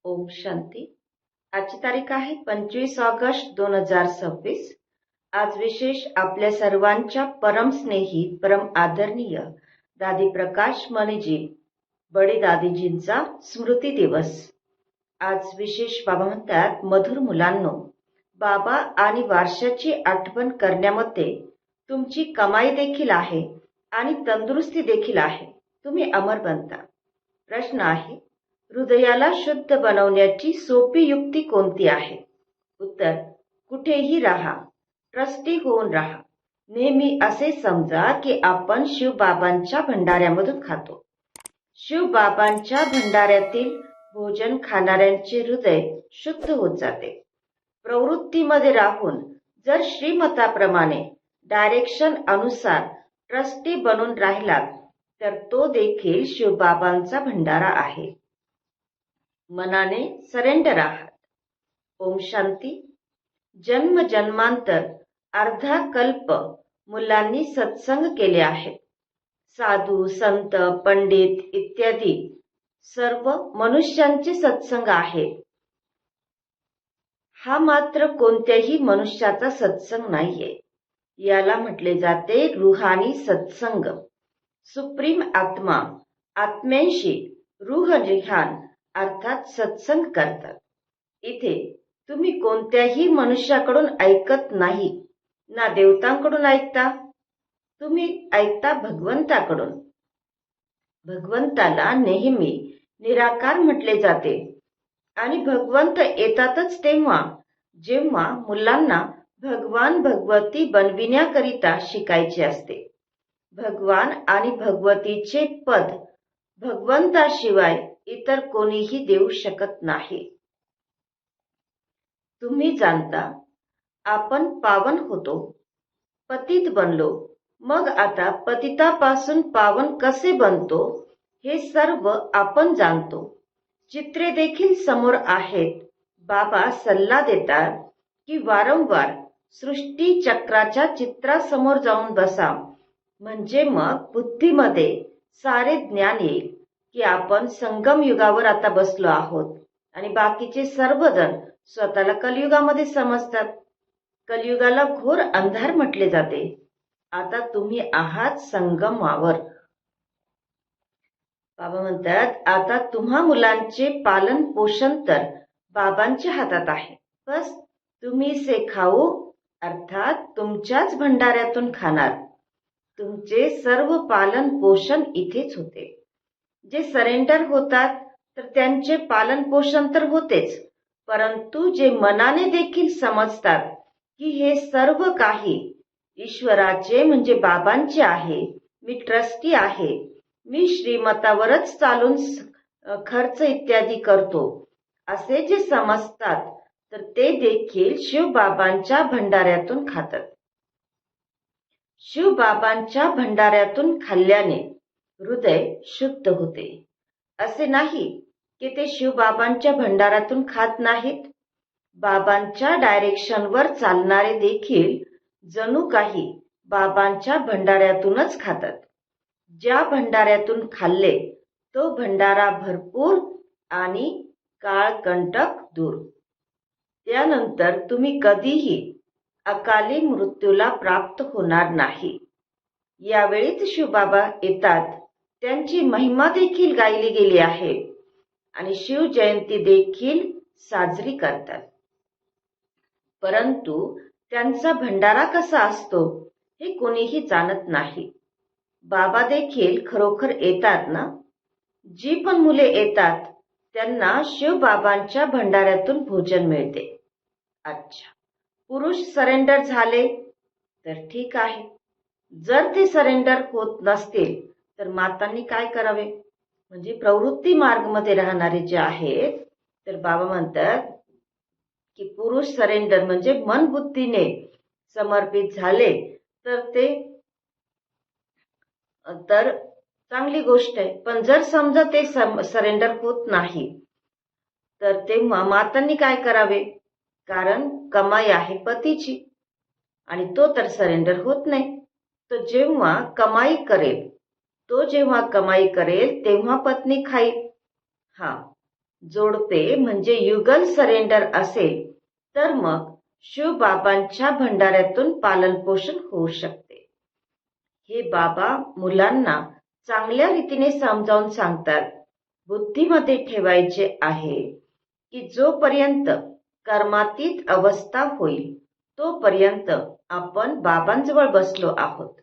ओम शांती. आजची तारीख आहे 25 ऑगस्ट 2026. आज विशेष आपल्या सर्वांच्या परम स्नेही परम आदरणीय दादी प्रकाश मणिजी बडी दादीजींचा स्मृती दिवस. आज विशेष बाबा म्हणतात, मधुर मुलांनो, बाबा आणि वारशाची आठवण करण्यामध्ये तुमची कमाई देखील आहे आणि तंदुरुस्ती देखील आहे. तुम्ही अमर बनता. प्रश्न आहे, हृदयाला शुद्ध बनवण्याची सोपी युक्ती कोणती आहे? उत्तर, कुठेही राहा, ट्रस्टी होऊन राहा. नेहमी असे समजा की आपण शिवबाबांच्या भंडाऱ्यामधून खातो. शिवबाबांच्या भंडाऱ्यातील भोजन खाणाऱ्यांचे हृदय शुद्ध होत जाते. प्रवृत्तीमध्ये राहून जर श्रीमताप्रमाणे डायरेक्शन अनुसार ट्रस्टी बनून राहिलात तर तो देखील शिवबाबांचा भंडारा आहे. मनाने सरेंडर आहात. ओम शांती. जन्म जन्मांतर अर्धा कल्प मुलांनी सत्संग केले आहेत. साधू संत पंडित इत्यादी सर्व मनुष्यांचे सत्संग आहेत. हा मात्र कोणत्याही मनुष्याचा सत्संग नाहीये. याला म्हटले जाते रूहानी सत्संग. सुप्रीम आत्मा आत्म्यांशी रूह रिहान अर्थात सत्संग करतात. इथे तुम्ही कोणत्याही मनुष्याकडून ऐकत नाही, ना देवतांकडून ऐकता. तुम्ही ऐकता भगवंताकडून. भगवंताला नेहमी निराकार म्हटले जाते आणि भगवंत येतातच तेव्हा जेव्हा मुलांना भगवान भगवती बनविण्याकरिता शिकायचे असते. भगवान आणि भगवतीचे पद भगवंताशिवाय इतर कोणीही देऊ शकत नाही. तुम्ही जाणता, आपण पावन होतो, पतित बनलो, मग आता पतितापासून पावन कसे बनतो हे सर्व आपण जाणतो. चित्रे देखील समोर आहेत. बाबा सल्ला देतात की वारंवार सृष्टी चक्राच्या चित्रासमोर जाऊन बसा, म्हणजे मग बुद्धीमध्ये सारे ज्ञान येईल की आपण संगम युगावर आता बसलो आहोत. आणि बाकीचे सर्वजण स्वतःला कलियुगामध्ये समजतात. कलियुगाला घोर अंधार म्हटले जाते. आता तुम्ही आहात संगमावर. बाबा म्हणतात, आता तुम्हा मुलांचे पालन पोषण तर बाबांच्या हातात आहे. बस तुम्ही से खाऊ अर्थात तुमच्याच भंडाऱ्यातून खाणार. तुमचे सर्व पालन पोषण इथेच होते. जे सरेंडर होतात तर त्यांचे पालन पोषण तर होतेच, परंतु जे मनाने देखील समजतात की हे सर्व काही ईश्वराचे म्हणजे बाबांचे आहे, मी ट्रस्टी आहे, मी श्रीमतावरच चालून खर्च इत्यादी करतो, असे जे समजतात तर ते देखील शिवबाबांच्या भंडाऱ्यातून खातात. शिवबाबांच्या भंडाऱ्यातून खाल्ल्याने हृदय शुद्ध होते. असे नाही की ते शिवबाबांच्या भंडाऱ्यातून खात नाहीत. बाबांच्या डायरेक्शनवर चालणारे देखील जणू काही बाबांच्या भंडाऱ्यातूनच खातात. ज्या भंडाऱ्यातून खाल्ले तो भंडारा भरपूर आणि काळकंटक दूर. त्यानंतर तुम्ही कधीही अकाली मृत्यूला प्राप्त होणार नाही. यावेळीच शिवबाबा येतात. त्यांची महिमा देखील गायली गेली आहे आणि शिव जयंती देखील साजरी करतात. परंतु त्यांचा भंडारा कसा असतो हे कोणीही जाणत नाही. बाबा देखील खरोखर येतात ना. जी पण मुले येतात त्यांना शिवबाबांच्या भंडाऱ्यातून भोजन मिळते. अच्छा, पुरुष सरेंडर झाले तर ठीक आहे. जर ते सरेंडर होत नसतील तर मातांनी काय करावे? म्हणजे प्रवृत्ती मार्गमध्ये राहणारे जे आहेत तर बाबा म्हणतात की पुरुष सरेंडर म्हणजे मन बुद्धीने समर्पित झाले तर चांगली गोष्ट आहे. पण जर समजा ते सरेंडर होत नाही तर तेव्हा मातांनी काय करावे? कारण कमाई आहे पतीची आणि तो तर सरेंडर होत नाही. तो जेव्हा कमाई करेल तेव्हा पत्नी खाईल. हा, जोडपे म्हणजे युगल सरेंडर असेल तर मग शिवबाबांच्या भंडाऱ्यातून पालनपोषण होऊ शकते. हे बाबा मुलांना चांगल्या रीतीने समजावून सांगतात. बुद्धीमध्ये ठेवायचे आहे की जोपर्यंत कर्मातीत अवस्था होईल तोपर्यंत आपण बाबांजवळ बसलो आहोत.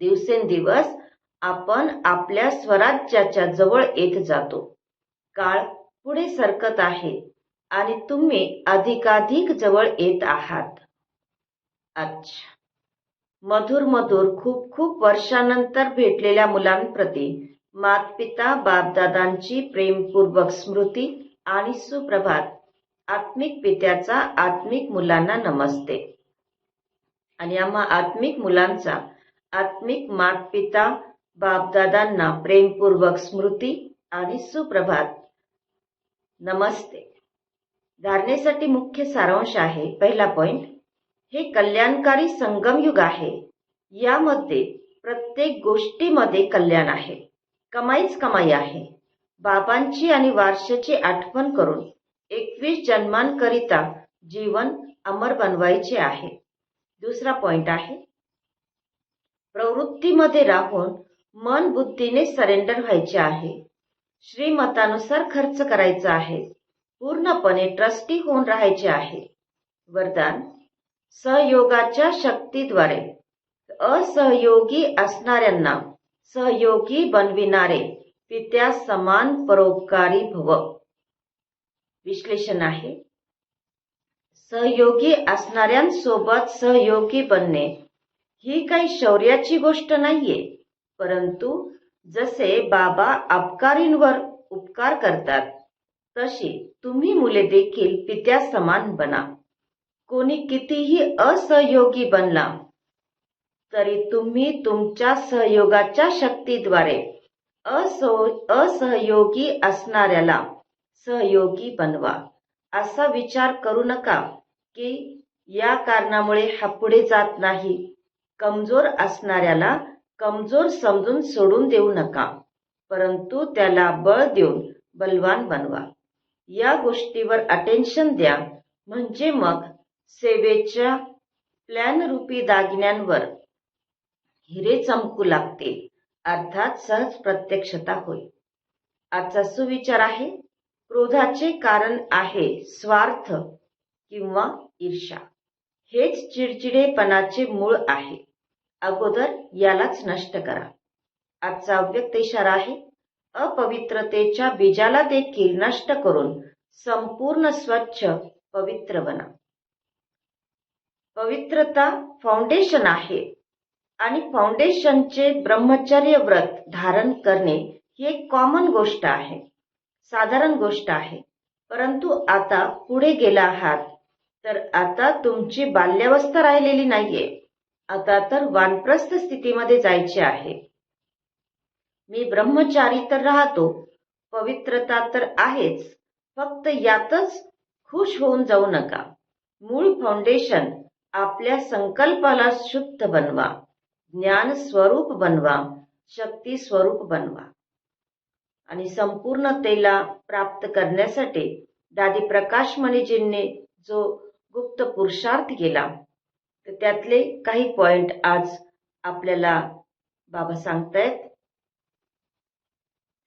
दिवसेंदिवस आपण आपल्या स्वराज्याच्या जवळ येत जातो. काळ पुढे सरकत आहे आणि तुम्ही अधिकाधिक जवळ येत आहात. अच्छा, मधुर मधुर खूप खूप वर्षानंतर भेटलेल्या मुलांप्रती मातपिता बापदादांची प्रेमपूर्वक स्मृती आणि सुप्रभात. आत्मिक पित्याचा आत्मिक मुलांना नमस्ते. आणि आम्हा आत्मिक मुलांचा आत्मिक मातपिता बापदादांना प्रेमपूर्वक स्मृती आणि सुप्रभात. नमस्ते. धारणेसाठी मुख्य सारांश आहे. पहिला पॉइंट, हे कल्याणकारी संगमयुग आहे. यामध्ये प्रत्येक गोष्टीमध्ये कल्याण आहे. कमाईच कमाई आहे. बाबांची आणि वारशाची आठवण करून 21 जन्मांकरिता जीवन अमर बनवायचे आहे. दुसरा पॉइंट आहे, प्रवृत्तीमध्ये राहून मन बुद्धीने सरेंडर व्हायचे आहे. श्रीमतानुसार खर्च करायचा आहे. पूर्णपणे ट्रस्टी होऊन राहायचे आहे. वरदान, सहयोगाच्या शक्तीद्वारे असहयोगी असणाऱ्यांना सहयोगी बनविणारे पित्या समान परोपकारी भव. विश्लेषण आहे, सहयोगी असणाऱ्यांसोबत सहयोगी बनणे ही काही शौर्याची गोष्ट नाहीये, परंतु जसे बाबा अपकारींवर उपकार करतात तशी तुम्ही मुले देखील पित्या समान बना. कोणी कितीही असहयोगी बनला तरी तुम्ही तुमच्या सहयोगाच्या शक्तीद्वारे असहयोगी असणाऱ्याला सहयोगी बनवा. असा विचार करू नका की या कारणामुळे हा पुढे जात नाही. कमजोर असणाऱ्याला कमजोर समजून सोडून देऊ नका, परंतु त्याला बळ देऊन बलवान बनवा. या गोष्टीवर अटेन्शन द्या, म्हणजे मग सेवेच्या प्लॅन रूपी दागिन्यांवर हिरे चमकू लागतील, अर्थात सहज प्रत्यक्षता होईल. आजचा सुविचार आहे, क्रोधाचे कारण आहे स्वार्थ किंवा ईर्ष्या. हेच चिडचिडेपणाचे मूळ आहे. अगोदर यालाच नष्ट करा. आजचा अव्यक्त इशारा आहे, अपवित्रतेच्या बीजाला देखील नष्ट करून संपूर्ण स्वच्छ पवित्र बना. पवित्रता फाउंडेशन आहे आणि फाउंडेशनचे ब्रह्मचर्य व्रत धारण करणे ही एक कॉमन गोष्ट आहे, साधारण गोष्ट आहे. परंतु आता पुढे गेला आहात तर आता तुमची बाल्यावस्था राहिलेली नाहीये. आता तर वानप्रस्थ स्थितीमध्ये जायचे आहे. मी ब्रह्मचारी तर राहतो, पवित्रता तर आहेच, फक्त यातच खुश होऊन जाऊ नका. मूळ फाउंडेशन आपल्या संकल्पाला शुद्ध बनवा, ज्ञान स्वरूप बनवा, शक्ती स्वरूप बनवा. आणि संपूर्णतेला प्राप्त करण्यासाठी दादी प्रकाश मणिजींनी जो गुप्त पुरुषार्थ केला तर त्यातले काही पॉइंट आज आपल्याला बाबा सांगतायत.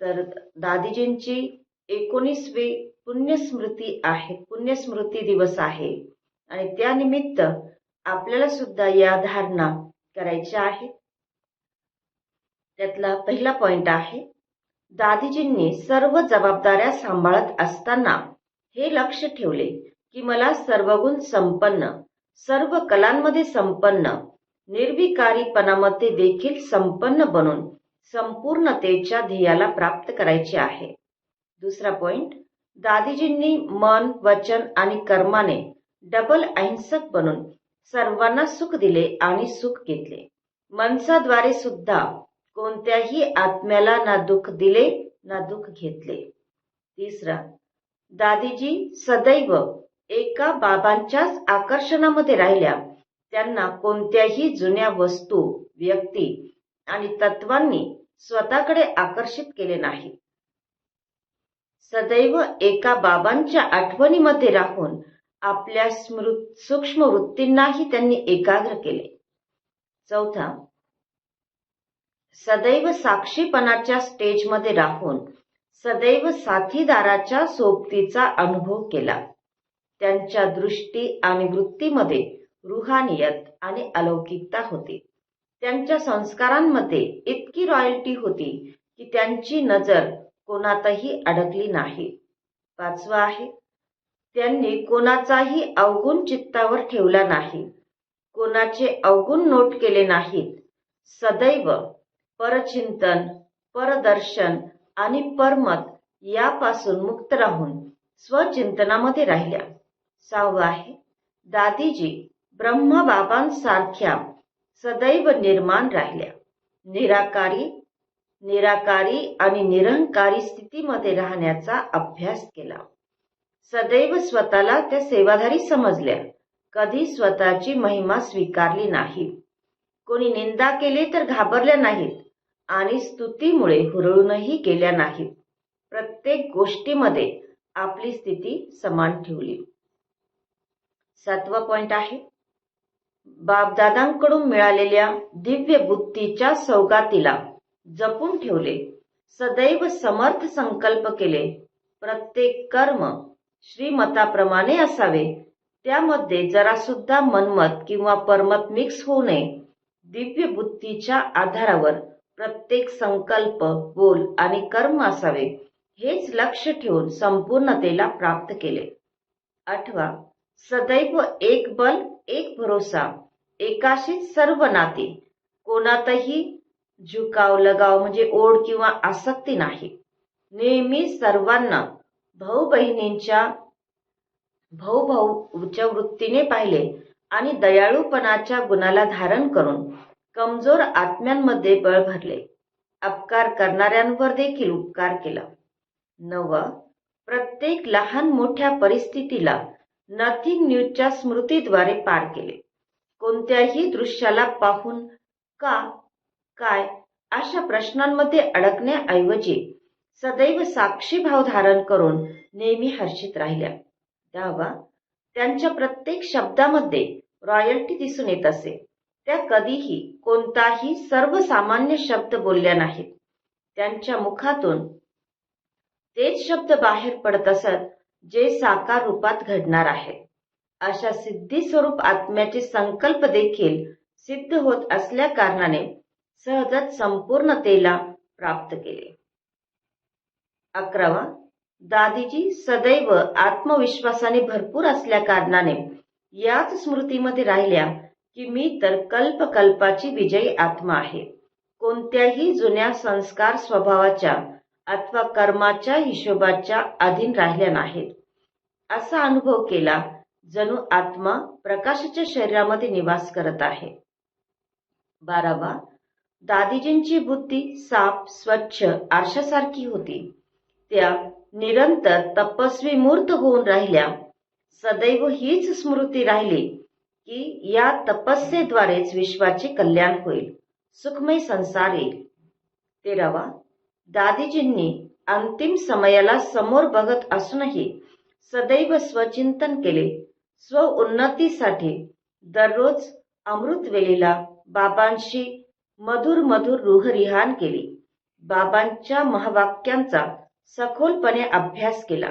तर दादीजींची 19वी पुण्यस्मृती आहे, पुण्यस्मृती दिवस आहे आणि त्यानिमित्त आपल्याला सुद्धा या धारणा करायच्या आहेत. त्यातला पहिला पॉइंट आहे, दादीजींनी सर्व जबाबदाऱ्या सांभाळत असताना हे लक्ष ठेवले की मला सर्वगुण संपन्न, सर्व कलांमध्ये संपन्न, निर्विकारीपणामध्ये देखील संपन्न बनून संपूर्णतेच्या ध्येयाला प्राप्त करायचे आहे. दुसरा पॉइंट, दादीजींनी मन, वचन आणि कर्माने डबल अहिंसक बनून सर्वांना सुख दिले आणि सुख घेतले. मनसाद्वारे सुद्धा कोणत्याही आत्म्याला ना दुःख दिले ना दुःख घेतले. तिसरा, दादीजी सदैव एका बाबांच्याच आकर्षणामध्ये राहिल्या. त्यांना कोणत्याही जुन्या वस्तू, व्यक्ती आणि तत्वांनी स्वतःकडे आकर्षित केले नाही. सदैव एका बाबांच्या आठवणीमध्ये राहून आपल्या सूक्ष्म वृत्तींनाही त्यांनी एकाग्र केले. चौथा, सदैव साक्षीपणाच्या स्टेजमध्ये राहून सदैव साथीदाराच्या सोबतीचा अनुभव केला. त्यांच्या दृष्टी आणि वृत्तीमध्ये रुहानियत आणि अलौकिकता होती. त्यांच्या संस्कारांमध्ये इतकी रॉयल्टी होती की त्यांची नजर कोणातही अडकली नाही. पाचवा आहे, त्यांनी कोणाचाही अवगुण चित्तावर ठेवला नाही, कोणाचे अवगुण नोट केले नाहीत. सदैव परचिंतन, परदर्शन आणि परमत यापासून मुक्त राहून स्वचिंतनामध्ये राहिल्या. सहावं आहे, दादीजी ब्रह्मबाबांसारख्या सदैव निर्माण राहिल्या. निराकारी आणि निरंकारी स्थितीमध्ये राहण्याचा अभ्यास केला. सदैव स्वतःला त्या सेवाधारी समजल्या. कधी स्वतःची महिमा स्वीकारली नाही. कोणी निंदा केली तर घाबरल्या नाहीत आणि स्तुतीमुळे हुरळूनही गेल्या नाहीत. प्रत्येक गोष्टीमध्ये आपली स्थिती समान ठेवली. सातवा पॉइंट आहे, बापदादांकडून मिळालेल्या दिव्य बुद्धीच्या सौगातीला जपून ठेवले. सदैव समर्थ संकल्प केले. प्रत्येक कर्म श्रीमताप्रमाणे असावे. त्यामध्ये जरा सुद्धा मनमत किंवा परमत मिक्स होऊ नये. दिव्य बुद्धीच्या आधारावर प्रत्येक संकल्प, बोल आणि कर्म असावे. हेच लक्ष ठेवून संपूर्णतेला प्राप्त केले. आठवा, सदैव एक बल, एक भरोसा, एकाशीच सर्व नाती. कोणातही झुकाव, लगाव म्हणजे ओढ किंवा आसक्ती नाही. नेहमी सर्वांना भाऊच्या वृत्तीने पाहिले आणि दयाळूपणाच्या गुणाला धारण करून कमजोर आत्म्यांमध्ये बळ भरले. अपकार करणाऱ्यांवर देखील उपकार केला. नववा, प्रत्येक लहान मोठ्या परिस्थितीला नथिंग न्यूजच्या स्मृतीद्वारे पार केले. कोणत्याही दृश्याला पाहून का, काय अशा प्रश्नांमध्ये अडकण्याऐवजी सदैव साक्षीभाव धारण करून नेहमी हर्षित राहिल्या. दहावा, त्यांच्या प्रत्येक शब्दामध्ये रॉयल्टी दिसून येत असे. त्या कधीही कोणताही सर्वसामान्य शब्द बोलल्या नाहीत. त्यांच्या मुखातून तेच शब्द बाहेर पडत असत जे साकार रूपात घडणार आहेत. अशा सिद्धी स्वरूप आत्म्याचे संकल्प देखील सिद्ध होत असल्या कारणाने सहजच संपूर्णतेला प्राप्त केले. अकरावा, दादीजी सदैव आत्मविश्वासाने भरपूर असल्या कारणाने याच स्मृतीमध्ये राहिल्या की मी तर कल्पकल्पाची विजयी आत्मा आहे. कोणत्याही जुन्या संस्कार स्वभावाच्या अथवा कर्माच्या हिशोबाच्या अधीन राहिल्या नाहीत. असा अनुभव केला जणू आत्मा प्रकाशाच्या शरीरामध्ये निवास करत आहे. बारावा, दादीजींची बुद्धी साफ, स्वच्छ आरशासारखी होती. त्या निरंतर तपस्वी मूर्त होऊन राहिल्या. सदैव हीच स्मृती राहिली की या तपस्येद्वारेच विश्वाचे कल्याण होईल, सुखमय संसार येईल. 13वा, दादीजींनी अंतिम समयाला समोर बघत असूनही सदैव स्वचिंतन केले. स्व उन्नतीसाठी दररोज अमृतवेळेला बाबांशी मधुर मधुर रूहरिहान केली. बाबांच्या महावाक्यांचा सखोलपणे अभ्यास केला.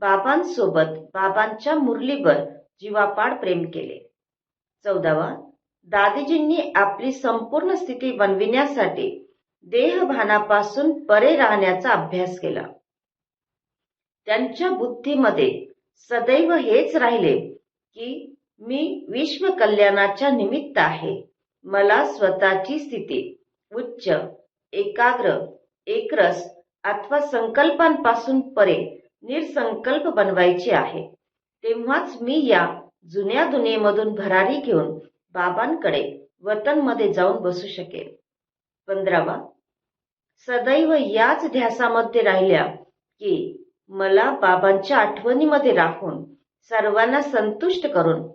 बाबांसोबत बाबांच्या मुरलीवर जीवापाड प्रेम केले. 14वा, दादीजींनी आपली संपूर्ण स्थिती बनविण्यासाठी देहभानापासून परे राहण्याचा अभ्यास केला. त्यांच्या बुद्धीमध्ये सदैव हेच राहिले की मी विश्व कल्याणाच्या निमित्त आहे. मला स्वतःची स्थिती उच्च, एकाग्र, एकरस अथवा संकल्पांपासून परे निरसंकल्प बनवायची आहे. तेव्हाच मी या जुन्या दुनियेमधून भरारी घेऊन बाबांकडे वतनमध्ये जाऊन बसू शकेल. 15वा, सदैव याच ध्यासामध्ये राहिल्या की मला बाबांच्या आठवणीमध्ये राहून सर्वांना संतुष्ट करून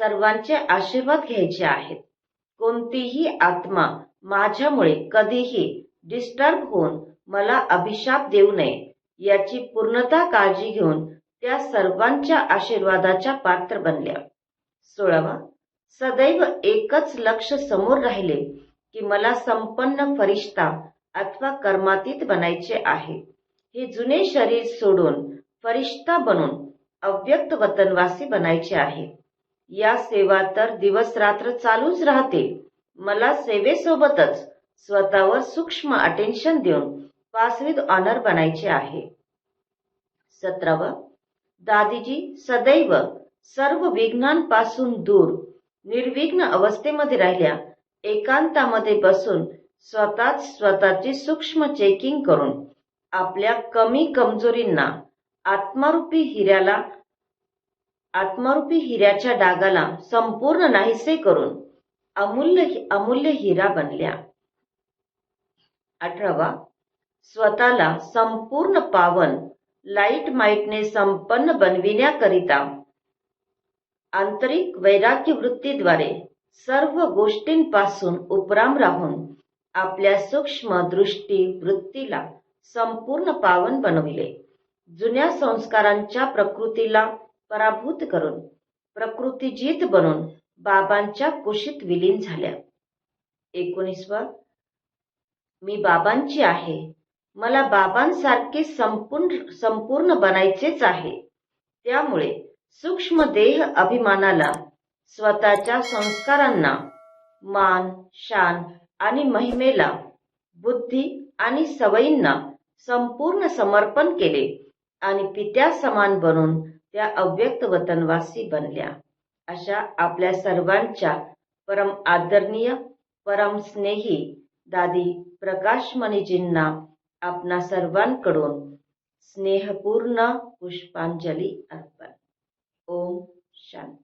सर्वांचे आशीर्वाद घ्यायचे आहेत. कोणतीही आत्मा माझ्यामुळे कधीही डिस्टर्ब होऊन मला अभिशाप देऊ नये याची पूर्णतः काळजी घेऊन त्या सर्वांच्या आशीर्वादाच्या पात्र बनल्या. 16. सदैव एकच लक्ष समोर राहिले की मला संपन्न फरिश्ता अथवा कर्मातीत बनायचे आहे. हे जुने शरीर सोडून फरिश्ता बनून अव्यक्त वतनवासी बनायचे आहे. या सेवा तर दिवस रात्र चालूच राहते. मला सेवेसोबतच स्वतःवर सूक्ष्म अटेन्शन देऊन पास विथ ऑनर बनायचे आहे. 17. दादीजी सदैव सर्व विघ्नांपासून दूर निर्विघ्न अवस्थेमध्ये राहिल्या. एकांतामध्ये बसून स्वतःची सूक्ष्म चेकिंग करून आपल्या कमी कमजोरींना आत्मारूपी हिऱ्याच्या डागाला संपूर्ण नाहीसे करून अमूल्य हिरा बनल्या. 18. स्वतःला संपूर्ण पावन लाईट माईटने संपन्न बनविण्याकरिता आंतरिक वैराग्य वृत्तीद्वारे सर्व गोष्टींपासून उपराम राहून आपल्या सूक्ष्म दृष्टी वृत्तीला संपूर्ण पावन बनविले. जुन्या संस्कारांच्या प्रकृतीला पराभूत करून प्रकृतीजीत बनून बाबांच्या कुशीत विलीन झाल्या. 19. मी बाबांची आहे. मला बाबांसारखे संपूर्ण बनायचेच आहे. त्यामुळे सूक्ष्म देह अभिमानाला, स्वतःच्या संस्कारांना, मान शान आणि महिमेला, बुद्धी आणि सवयींना संपूर्ण समर्पण केले आणि पित्या समान बनून त्या अव्यक्त वतनवासी बनल्या. अशा आपल्या सर्वांच्या परम आदरणीय परम स्नेही दादी प्रकाशमणीजींना आपणा सर्वांकडून स्नेहपूर्ण पुष्पांजली अर्पण. ओम शांती.